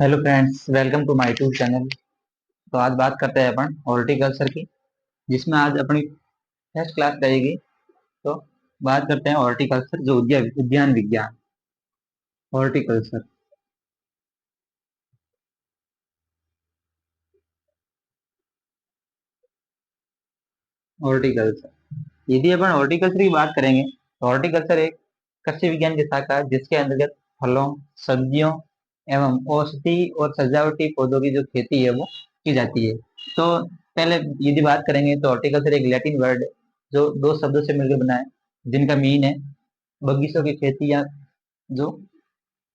Hello friends, welcome to my YouTube channel. तो आज बात करते हैं अपन हॉर्टिकल्चर की, जिसमें आज अपनी फर्स्ट क्लास रहेगी। तो बात करते हैं हॉर्टिकल्चर, जो उद्यान उद्यान विज्ञान, हॉर्टिकल्चर। हॉर्टिकल्चर, यदि अपन हॉर्टिकल्चर की बात करेंगे तो हॉर्टिकल्चर एक कृषि विज्ञान की शाखा है, जिसके अंतर्गत फलों, सब्जियों एवं औषधि और सजावटी पौधों की जो खेती है वो की जाती है। तो पहले यदि बात करेंगे तो हॉर्टिकल्चर एक लैटिन वर्ड है, जो दो शब्दों से मिलकर बना है, जिनका मीन है बगीचों की खेती, या जो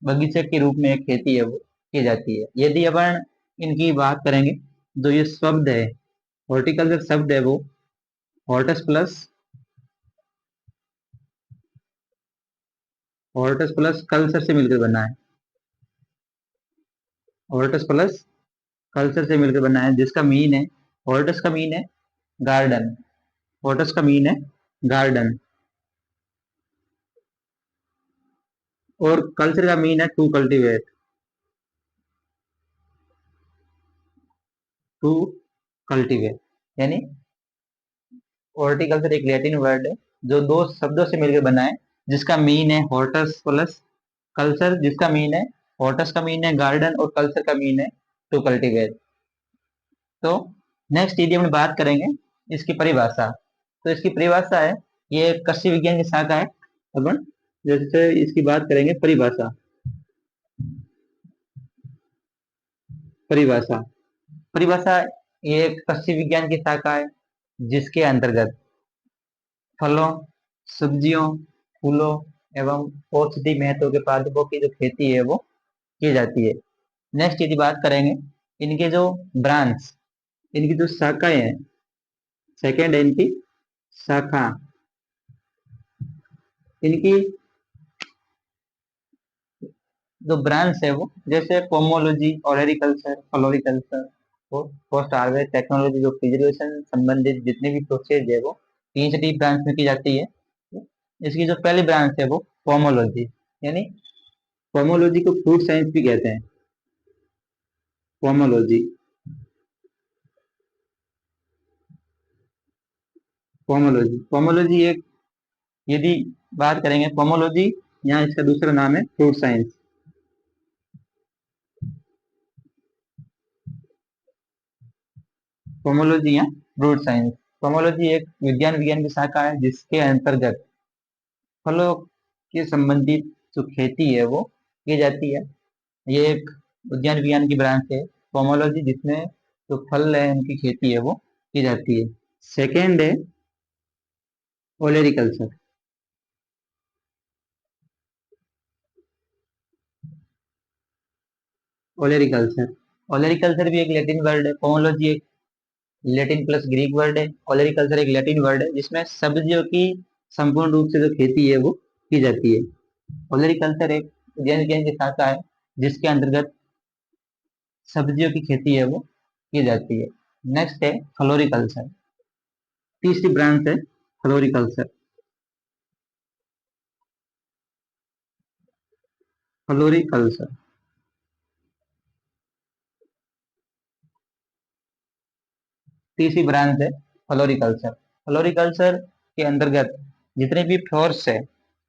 बगीचे के रूप में एक खेती है वो की जाती है। यदि अपन इनकी बात करेंगे तो ये शब्द है, हॉर्टिकल्चर शब्द है वो Hortus plus, Hortus plus culture से मिलकर बना है। हॉर्टस प्लस कल्चर से मिलकर बना है, जिसका मीन है, हॉर्टस का मीन है गार्डन, हॉर्टस का मीन है गार्डन, और कल्चर का मीन है टू कल्टीवेट, टू कल्टीवेट। यानी हॉर्टिकल्चर एक लैटिन वर्ड है, जो दो शब्दों से मिलकर बना है, जिसका मीन है हॉर्टस प्लस कल्चर, जिसका मीन है, हॉर्टस का मीन है गार्डन और कल्चर का मीन है टू कल्टीवेट। तो नेक्स्ट यदि हम बात करेंगे इसकी परिभाषा, तो इसकी परिभाषा है, ये कृषि विज्ञान की शाखा है। अपन जैसे इसकी बात करेंगे परिभाषा, परिभाषा परिभाषा, ये एक कृषि विज्ञान की शाखा है, जिसके अंतर्गत फलों, सब्जियों, फूलों एवं औषधि महत्व के पादपों की जो खेती है वो की जाती है। नेक्स्ट यदि बात करेंगे इनके जो ब्रांच, इनकी जो शाखाएं हैं, सेकेंड है इनकी शाखा, इनकी जो ब्रांच है वो जैसे पोमोलॉजी, ओलेरिकल्चर, फ्लोरिकल्चर और पोस्ट हार्वेस्ट टेक्नोलॉजी, जो प्रिजर्वेशन संबंधित जितने भी प्रोसेस है वो तीन से डी ब्रांच में की जाती है। इसकी जो पहली ब्रांच है वो पोमोलॉजी, यानी पोमोलॉजी को फ्रूट साइंस भी कहते हैं। पोमोलॉजी, पोमोलॉजी पोमोलॉजी एक, यदि बात करेंगे पोमोलॉजी, यहाँ इसका दूसरा नाम है फ्रूट साइंस। पोमोलॉजी या फ्रूट साइंस, पोमोलॉजी एक विज्ञान की शाखा है, जिसके अंतर्गत फलों के संबंधित जो खेती है वो की जाती है। ये एक उद्यान विज्ञान की ब्रांच है पोमोलॉजी, जिसमें जो फल है उनकी खेती है वो की जाती है। सेकेंड है ओलेरिकल्चर, ओलेरिकल्चर, ओलेरिकल्चर भी एक लैटिन वर्ड है। पोमोलॉजी एक लैटिन प्लस ग्रीक वर्ड है, ओलेरिकल्चर एक लैटिन वर्ड है, जिसमें सब्जियों की संपूर्ण रूप से जो खेती है वो की जाती है। ओलेरिकल्चर एक उद्यान विज्ञान की शाखा है, जिसके अंतर्गत सब्जियों की खेती है वो की जाती है। नेक्स्ट है फ्लोरिकल्चर, तीसरी ब्रांच है फ्लोरिकल्चर, फ्लोरिकल्चर तीसरी ब्रांच है फ्लोरिकल्चर। फ्लोरिकल्चर के अंतर्गत जितने भी फ्लोर्स है,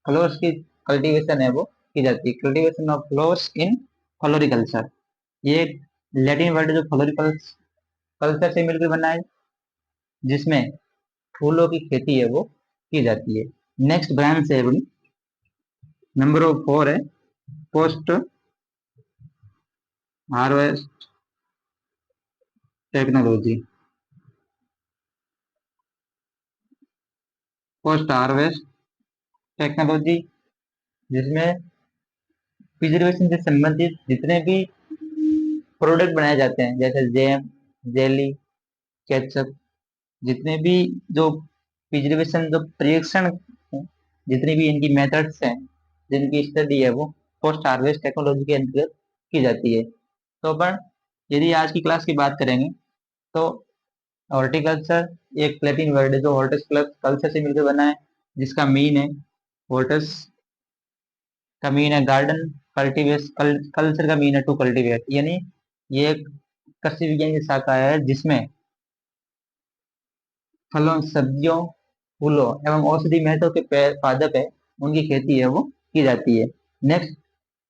फ्लोर्स की कल्टीवेशन है वो की जाती है, cultivation of floors in floriculture. ये एक लैटिन वर्ड है जो फ्लोरिकल्चर कल्चर से मिलकर बना है, जिसमें फूलों की खेती है वो की जाती है। नेक्स्ट ब्रांच है अपनी, नंबर ऑफ फोर है post harvest technology, post harvest technology, जिसमें प्रिजर्वेशन से संबंधित जितने भी प्रोडक्ट बनाए जाते हैं, जैसे जैम, जेली, केचप, जितने भी जो प्रिजर्वेशन जो परीक्षण हैं, जितनी भी इनकी मेथड्स हैं, जिनकी स्टडी है वो पोस्ट हार्वेस्ट टेक्नोलॉजी के अंतर्गत की जाती है। तो अपन यदि आज की क्लास की बात करेंगे तो हॉर्टिकल्चर एक लैटिन वर्ड है, जो हॉर्टस प्लस कल्चर से मिलकर बना है, जिसका मीन है, हॉर्टस का मीन है गार्डन, कल्चर का मीन है टू कल्टीवेट, यानी ये एक कृषि विज्ञान की शाखा है जिसमें फलों, सब्जियों, फूलों एवं औषधि महत्व के पादप है उनकी खेती है वो की जाती है। नेक्स्ट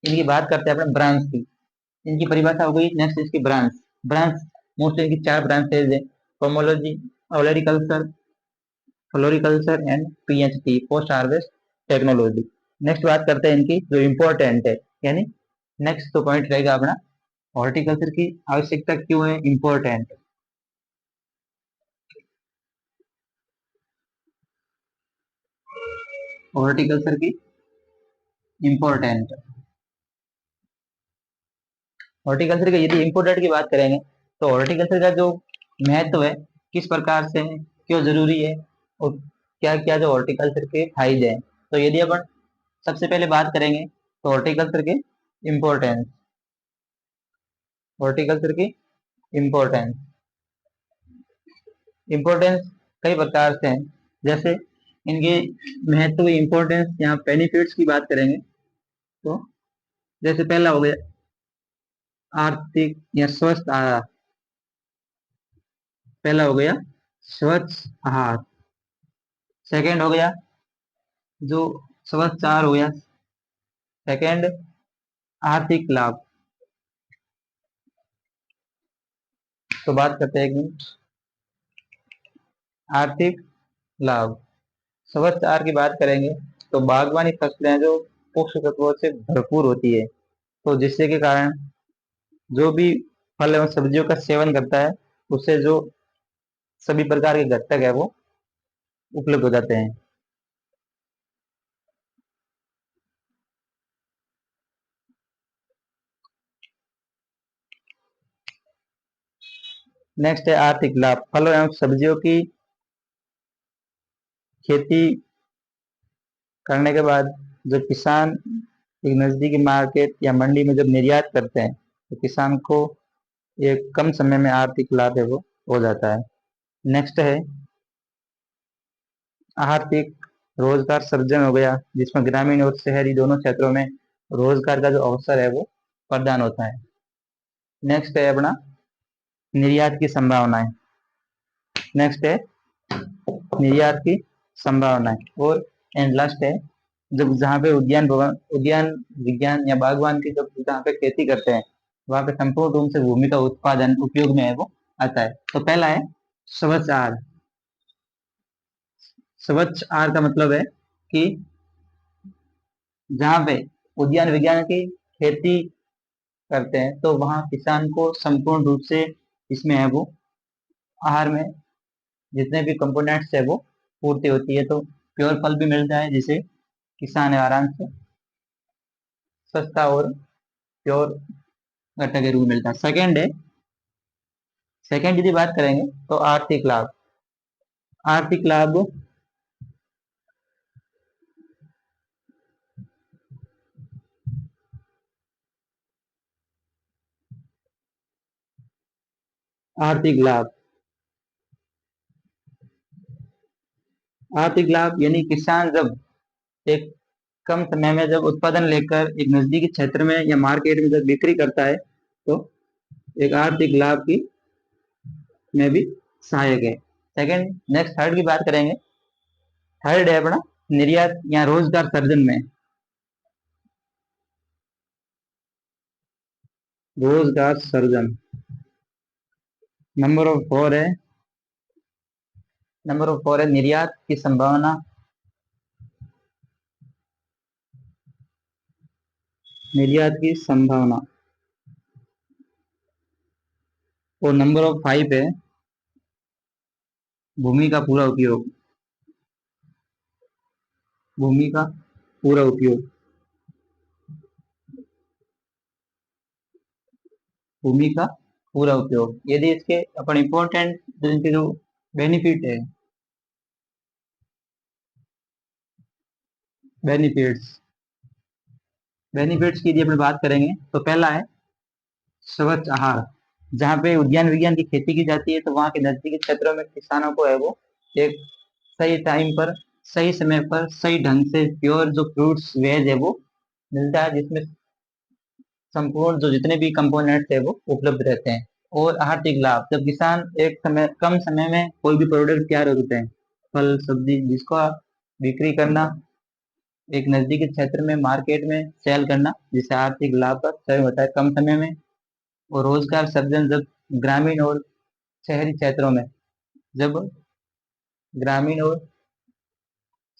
इनकी बात करते हैं अपने ब्रांच की। इनकी परिभाषा हो गई। नेक्स्ट इसकी ब्रांच। ब्रांच मोस्टली इनकी 4 ब्रांचेज है: pomology, olericulture, floriculture and PHT, post harvest technology. Next बात करते हैं इनकी जो इम्पोर्टेंट है, यानी नेक्स्ट तो पॉइंट रहेगा अपना हॉर्टिकल्चर की आवश्यकता क्यों है इम्पोर्टेंट। हॉर्टिकल्चर की इम्पोर्टेंट, हॉर्टिकल्चर के यदि इम्पोर्टेंट की बात करेंगे तो हॉर्टिकल्चर का जो महत्व है, किस प्रकार से है, क्यों जरूरी है और क्या क्या जो हॉर्टिकल्चर के फायदे हैं, तो यदि अपन सबसे पहले बात करेंगे तो हॉर्टिकल्चर के इम्पोर्टेंस। हॉर्टिकल्चर की इम्पोर्टेंस, इम्पोर्टेंस कई प्रकार से हैं। जैसे इनके महत्व, इम्पोर्टेंस, यहाँ बेनिफिट्स की बात करेंगे तो जैसे पहला हो गया आर्थिक या स्वस्थ आहार। पहला हो गया स्वच्छ आहार। सेकंड हो गया जो स्वच्छ आहार हो गया। सेकंड आर्थिक लाभ। तो बात करते हैं एक मिनट आर्थिक लाभ। स्वच्छ आहार की बात करेंगे तो बागवानी फसलें जो पोषक तत्वों से भरपूर होती है, तो जिससे के कारण जो भी फल एवं सब्जियों का सेवन करता है उससे जो सभी प्रकार के घटक है वो उपलब्ध हो जाते हैं। नेक्स्ट है आर्थिक लाभ। फलों एवं सब्जियों की खेती करने के बाद जो किसान एक नजदीकी मार्केट या मंडी में जब निर्यात करते हैं तो किसान को एक कम समय में आर्थिक लाभ है वो हो जाता है। नेक्स्ट है आर्थिक रोजगार सृजन हो गया, जिसमें ग्रामीण और शहरी दोनों क्षेत्रों में रोजगार का जो अवसर है वो प्रदान होता है। नेक्स्ट है अपना निर्यात की संभावनाएं। नेक्स्ट है निर्यात की संभावनाएं। और एंड लास्ट है जब जहाँ पे उद्यान विज्ञान या बागवान की जब जहाँ पे खेती करते हैं वहां पे संपूर्ण रूप से भूमि का उत्पादन उपयोग में है वो आता है। तो पहला है स्वच्छ आहार। स्वच्छ आहार का मतलब है कि जहाँ पे उद्यान विज्ञान की खेती करते हैं तो वहाँ किसान को संपूर्ण रूप से इसमें है वो आहार में जितने भी कंपोनेंट्स है वो पूर्ति होती है, तो प्योर फल भी मिलता है जिसे किसान है आराम से सस्ता और प्योर घटक के रूप में मिलता है। सेकेंड है, सेकेंड यदि बात करेंगे तो आर्थिक लाभ। आर्थिक लाभ, आर्थिक लाभ, आर्थिक लाभ यानी किसान जब एक कम समय में जब उत्पादन लेकर एक नजदीकी क्षेत्र में या मार्केट में जब बिक्री करता है तो एक आर्थिक लाभ की में भी सहायक है। सेकंड, नेक्स्ट थर्ड की बात करेंगे। थर्ड है अपना निर्यात या रोजगार सृजन में, रोजगार सृजन। नंबर ऑफ फोर है, नंबर ऑफ फोर है निर्यात की संभावना। निर्यात की संभावना। और नंबर ऑफ फाइव है भूमि का पूरा उपयोग। भूमि का पूरा उपयोग। भूमि का पूरा उपयोग। यदि इसके अपन इम्पोर्टेंट जिनके जो बेनिफिट है, बेनिफिट्स, बेनिफिट्स की यदि अपन बात करेंगे तो पहला है स्वच्छ आहार। जहाँ पे उद्यान विज्ञान की खेती की जाती है तो वहाँ के नजदीकी क्षेत्रों में किसानों को है वो एक सही टाइम पर, सही समय पर, सही ढंग से प्योर जो फ्रूट्स वेज है वो मिलता है, जिसमें संपूर्ण जो जितने भी कंपोनेंट्स है वो उपलब्ध रहते हैं। और आर्थिक लाभ, जब किसान एक समय कम समय में कोई भी प्रोडक्ट तैयार होते हैं, फल सब्जी, जिसको बिक्री करना एक नजदीकी क्षेत्र में मार्केट में सेल करना, जिससे आर्थिक लाभ का क्षय होता है कम समय में। और रोजगार सृजन, जब ग्रामीण और शहरी क्षेत्रों में, जब ग्रामीण और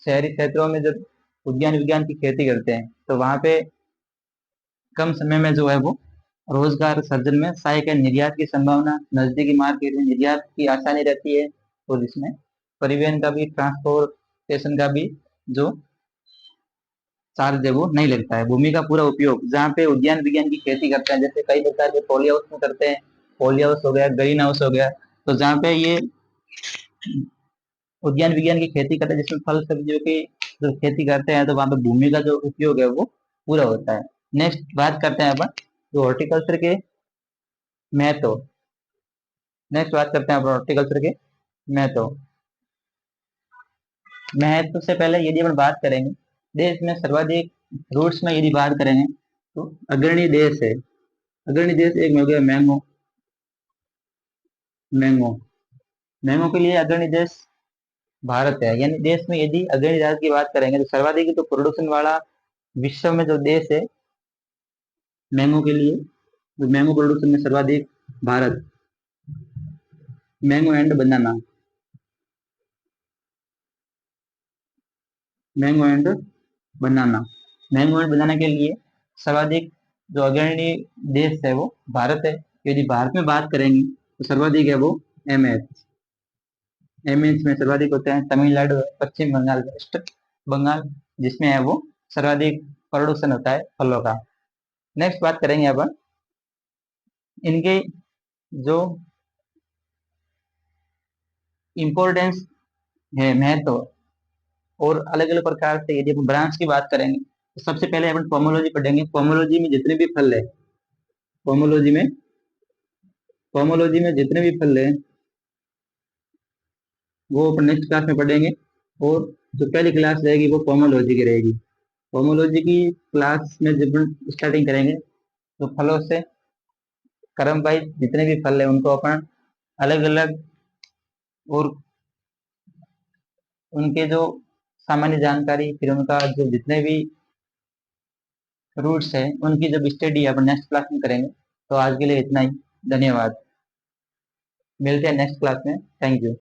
शहरी क्षेत्रों में जब उद्यान विज्ञान की खेती करते हैं, तो वहां पे कम समय में जो है वो रोजगार सृजन में सहायक है। निर्यात की संभावना, नजदीकी मार्केट में निर्यात की आसानी रहती है। और इसमें परिवहन का भी, ट्रांसपोर्टेशन का भी जो चार्ज है वो नहीं लगता है। भूमि का पूरा उपयोग, जहाँ पे उद्यान विज्ञान की खेती करते हैं, जैसे कई प्रकार के पॉली हाउस में करते हैं, पॉली हाउस हो गया, ग्रीन हाउस हो गया, तो जहाँ पे ये उद्यान विज्ञान की खेती करते हैं, जिसमें फल सब्जियों की जो खेती करते हैं, तो वहाँ पे भूमि का जो उपयोग है वो पूरा होता है। नेक्स्ट बात करते हैं अपन जो हॉर्टिकल्चर के महत्व। नेक्स्ट बात करते हैं अपन हॉर्टिकल्चर के महत्व। महत्व से पहले यदि अपन बात करेंगे देश में सर्वाधिक फ्रूट्स में यदि बात करेंगे, तो अग्रणी देश है, अग्रणी देश एक में हो गया मैंगो। मैंगो मैंगो के लिए अग्रणी देश भारत है। यानी देश में यदि अग्रणी राज्य की बात करेंगे, तो सर्वाधिक तो प्रोडक्शन वाला विश्व में जो देश है मैंगो के लिए, तो मैंगो प्रोडक्शन में सर्वाधिक Bharat. Mango and banana, mango and banana, mango and banana के लिए सर्वाधिक जो अग्रणी देश है वो भारत है। यदि भारत में बात करेंगे तो सर्वाधिक है वो एमएच। एमएच में सर्वाधिक होते हैं तमिलनाडु, पश्चिम बंगाल, वेस्ट बंगाल, जिसमें है वो सर्वाधिक प्रोडक्शन होता है फलों का। नेक्स्ट बात करेंगे अपन इनके जो इम्पोर्टेंस है, महत्व, और अलग अलग प्रकार से यदि अपन ब्रांच की बात करेंगे, तो सबसे पहले अपन पोमोलॉजी पढ़ेंगे। पोमोलॉजी में जितने भी फल है, पोमोलॉजी में पोमोलॉजी में जितने भी फल है वो अपन नेक्स्ट क्लास में पढ़ेंगे। और जो पहली क्लास रहेगी वो पोमोलॉजी की रहेगी। पोमोलॉजी की क्लास में जब स्टार्टिंग करेंगे, तो फलों से क्रम वाइज जितने भी फल है उनको अपन अलग अलग, और उनके जो सामान्य जानकारी, फिर उनका जो जितने भी रूट्स है उनकी जब स्टडी अपन नेक्स्ट क्लास में करेंगे। तो आज के लिए इतना ही। धन्यवाद। मिलते हैं नेक्स्ट क्लास में। Thank you.